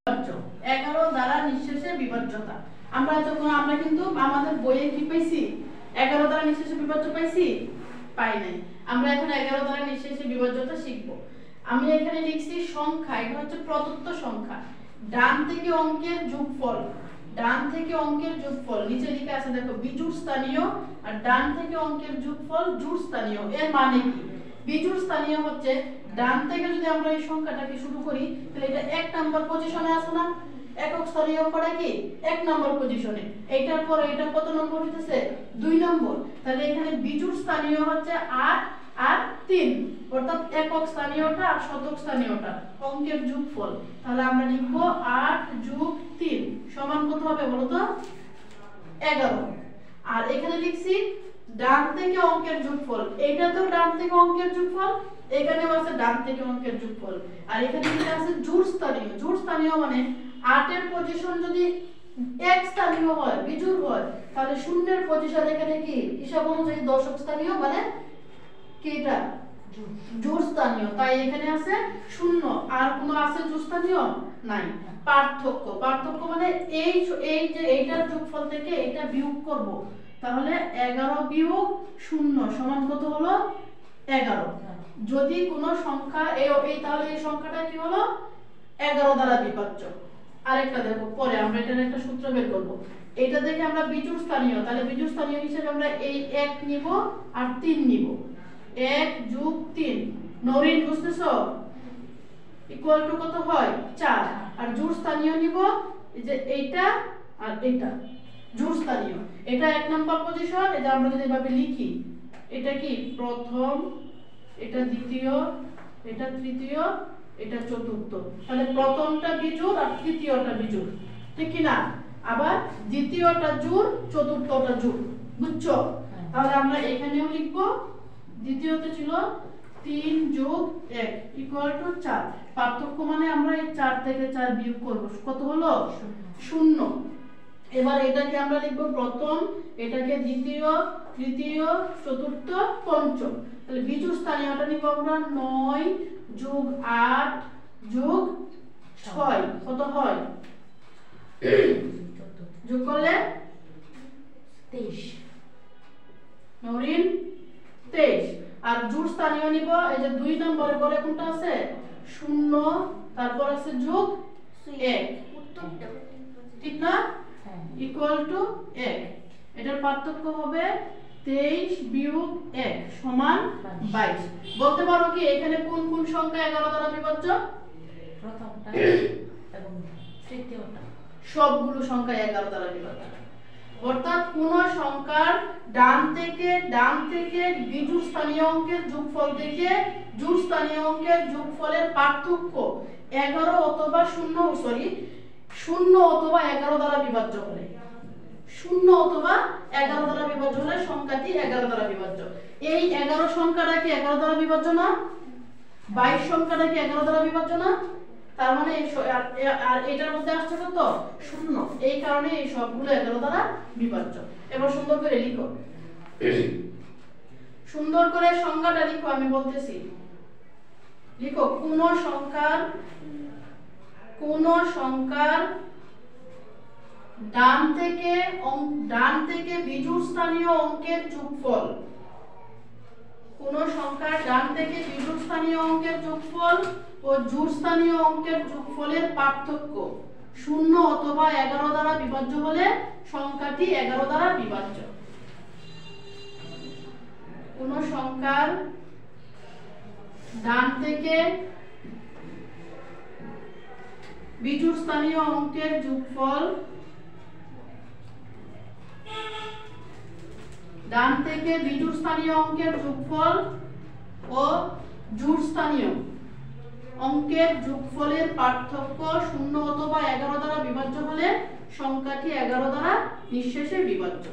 বিভাজ্য 11 দ্বারা নিঃশেষে বিভাজ্যতা। আমরা কিন্তু আমাদের বইয়ে কি পাইছি 11 দ্বারা নিঃশেষে বিভাজ্য পাইছি পাই নাই। আমরা এখন 11 দ্বারা নিঃশেষে বিভাজ্যতা শিখব। আমি এখানে লিখছি সংখ্যা, এটা হচ্ছে প্রদত্ত সংখ্যা। ডান থেকে অঙ্কের যোগফল, ডান থেকে অঙ্কের যোগফল নিচে লিখে আছে দেখো বিজোড় স্থানীয়, আর ডান থেকে অঙ্কের যোগফল জোড় স্থানীয়। এর মানে কি? বিজোড় স্থানীয় হচ্ছে ডান থেকে যদি আমরা এই সংখ্যাটাকে শুরু করি তাহলে এটা 1 নাম্বার পজিশনে আছে না, একক স্থানীয় অঙ্কটা কি 1 নাম্বার পজিশনে, এইটার পরে এটা কত নম্বর হইতেছে 2 নম্বর। তাহলে এখানে বিজোড় স্থানীয় হচ্ছে 8 আর 3, অর্থাৎ একক স্থানীয়টা আর শতক স্থানীয়টা অঙ্কের যোগফল। তাহলে আমরা লিখব 8 + 3 সমান কত হবে বলো তো 11। আর এখানে লিখছি ডান থেকে অঙ্কের যোগফল, এইটাতেও ডান থেকে অঙ্কের যোগফল, এখানেও আছে ডান থেকে অঙ্কের যোগফল। আর এখানে যেটা আছে জোড় স্থানীয়, জোড় স্থানীয় মানে 8 এর পজিশন যদি এক স্থানীয় হয় বিজোড় হয় তাহলে শূন্যের পজিশন এখানে কি হিসাব অনুযায়ী দশক স্থানীয় মানে কি এটা জোড় স্থানীয়, তাই এখানে আছে 0। আর কোনো আছে জোড় স্থানীয় নাই। পার্থক্য, পার্থক্য মানে এই যে এইটার যোগফল থেকে এটা বিয়োগ করব, তাহলে 11 - 0 সমান কত হলো 11। যদি কোনো সংখ্যা এই তাহলে এই সংখ্যাটা কি হলো 11 দ্বারা বিভাজ্য। আরেকটা দেখো পরে আমরা এটার একটা সূত্র বের করব। এটা দেখে আমরা বিজোড় স্থানীয়, তাহলে বিজোড় স্থানীয় হিসেবে আমরা এই 1 নিব আর 3 নিব। 1 + 3 নরিন বুঝতেছো ইকুয়াল টু কত হয় 4। আর জোড় স্থানীয় নিব এই যে এইটা আর এইটা জোড় স্থানীয়, এটা 1 নাম্বার পজিশন। এটা আমরা যদি এভাবে লিখি এটা কি প্রথম, এটা দ্বিতীয়, এটা তৃতীয়, এটা চতুর্থ। তাহলে প্রথমটা বিজোড় আর তৃতীয়টা বিজোড়, ঠিক কি না? আবার দ্বিতীয়টা জোড়, চতুর্থটা জোড়, বুঝছো? তাহলে আমরা এখানেও লিখব দ্বিতীয়তে ছিল 3 + 1 = 4। পার্থক্য মানে আমরা এই 4 থেকে 4 বিয়োগ করব, কত হলো 0। এবার এটাকে আমরা লিখব প্রথম, এটাকে দ্বিতীয়, তৃতীয়, চতুর্থ, পঞ্চম। তাহলে বিজোড় স্থানীয়টা নিব আমরা 9 + 8 + 6 কত হয় যোগ করলে 23 নরিন 23। আর জোড় স্থানীয় নিব এই যে 2 নম্বরে পরে কোনটা আছে 0, তারপর আছে যোগ 1, ঠিক না = 1। এটার পার্থক্য হবে 23 - 1 সমান 22। বলতে পারো কি এখানে কোন কোন সংখ্যা 11 দ্বারা বিভাজ্য? প্রথমটা এবং তৃতীয়টা, সবগুলো সংখ্যা 11 দ্বারা বিভাজ্য। অর্থাৎ কোন সংখ্যার ডান থেকে বিজোড় স্থানীয় অঙ্কের যোগফল থেকে জোড় স্থানীয় অঙ্কের যোগফলের পার্থক্য 11 অথবা 0 অথবা 11 দ্বারা বিভাজ্য হলে, 0 অথবা 11 দ্বারা বিভাজ্য হলে সংখ্যাটি 11 দ্বারা বিভাজ্য। এই 11 সংখ্যাটা কি 11 দ্বারা বিভাজ্য না? 22 সংখ্যাটা কি 11 দ্বারা বিভাজ্য না? তার মানে আর এটার মধ্যে আসছে কত 0, এই কারণে এই সবগুলো 11 দ্বারা বিভাজ্য। এবার সুন্দর করে লিখো, সুন্দর করে সংখ্যাটা লিখো, আমি বলতেছি লিখো কোন সংখ্যার ডান থেকে বিজোড় স্থানীয় অঙ্কের যোগফল, কোন সংখ্যার ডান থেকে বিজোড় স্থানীয় অঙ্কের যোগফল ও জোড় স্থানীয় অঙ্কের যোগফলের পার্থক্য 0 অথবা 11 দ্বারা বিভাজ্য হলে সংখ্যাটি 11 দ্বারা বিভাজ্য। কোন সংখ্যার ডান থেকে বিজোড় স্থানীয় অঙ্কের যোগফল, ডান থেকে বিজোড় স্থানীয় অঙ্কের যোগফল ও জোড় স্থানীয় অঙ্কের যোগফলের পার্থক্য 0 অথবা 11 দ্বারা বিভাজ্য হলে সংখ্যাটি 11 দ্বারা নিঃশেষে বিভাজ্য।